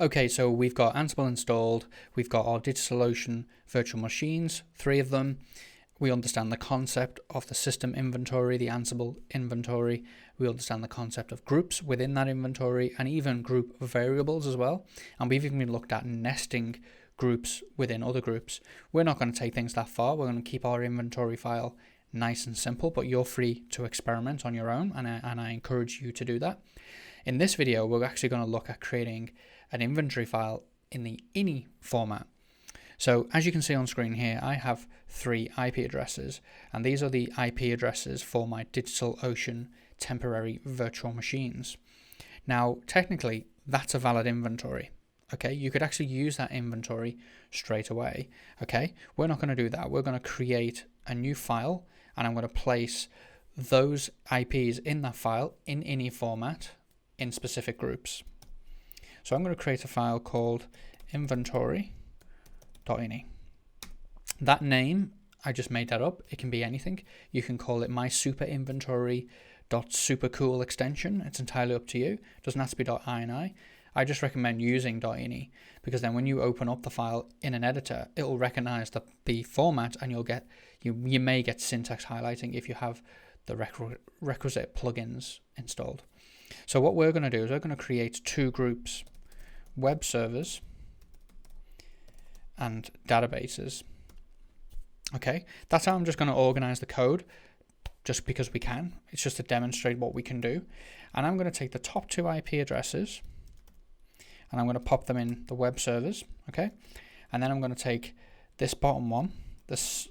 Okay, so we've got Ansible installed, we've got our DigitalOcean virtual machines, 3 of them. We understand the concept of the system inventory, the Ansible inventory. We understand the concept of groups within that inventory and even group variables as well. And we've even looked at nesting groups within other groups. We're not going to take things that far. We're going to keep our inventory file nice and simple, but you're free to experiment on your own, and I encourage you to do that. In this video, we're actually going to look at creating an inventory file in the ini format. So as you can see on screen here, I have 3 IP addresses, and these are the IP addresses for my DigitalOcean temporary virtual machines. Now, technically, that's a valid inventory. Okay, you could actually use that inventory straight away. Okay, we're not going to do that. We're going to create a new file, and I'm going to place those IPs in that file in ini format in specific groups. So I'm going to create a file called inventory.ini. That name, I just made that up. It can be anything. You can call it my super inventory.supercool extension. It's entirely up to you. It doesn't have to be .ini. I just recommend using .ini because then when you open up the file in an editor, it will recognize the format, and you may get syntax highlighting if you have the requisite plugins installed. So what we're going to do is we're going to create 2 groups, web servers and databases. Okay, that's how I'm just going to organize the code, just because we can. It's just to demonstrate what we can do. And I'm going to take the top 2 IP addresses and I'm going to pop them in the web servers. Okay, and then I'm going to take this bottom one, this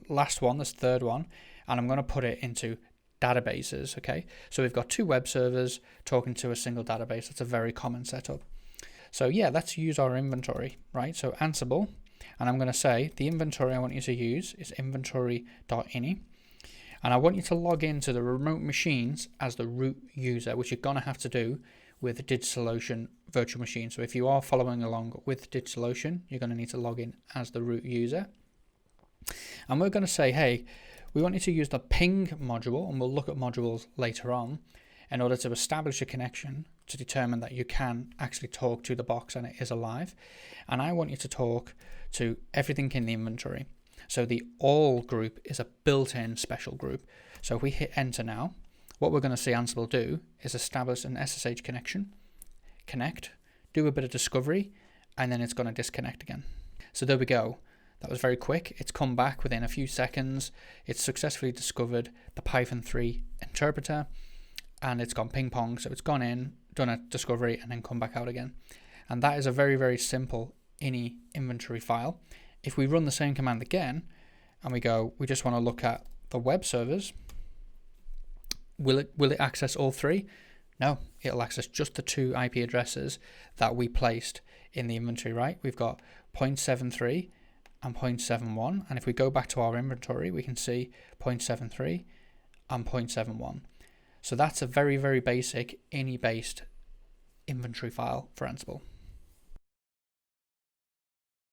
last one, this third one, and I'm going to put it into databases. Okay, so we've got 2 web servers talking to a single database. That's a very common setup. So yeah, let's use our inventory, right? So Ansible, and I'm going to say the inventory I want you to use is inventory.ini, and I want you to log into the remote machines as the root user, which you're going to have to do with the DigitalOcean virtual machine. So if you are following along with DigitalOcean, you're going to need to log in as the root user. And we're going to say, hey, we want you to use the ping module, and we'll look at modules later on, in order to establish a connection to determine that you can actually talk to the box and it is alive. And I want you to talk to everything in the inventory. So the all group is a built-in special group. So if we hit enter now, what we're going to see Ansible do is establish an SSH connection, connect, do a bit of discovery, and then it's going to disconnect again. So there we go. That was very quick. It's come back within a few seconds. It's successfully discovered the Python 3 interpreter, and it's gone ping pong. So it's gone in, done a discovery, and then come back out again. And that is a very, very simple ini inventory file. If we run the same command again, and we just want to look at the web servers, will it access all 3? No, it'll access just the 2 IP addresses that we placed in the inventory, right? We've got 0.73 and 0.71, and if we go back to our inventory, we can see 0.73 and 0.71. So that's a very, very basic ini-based inventory file for Ansible.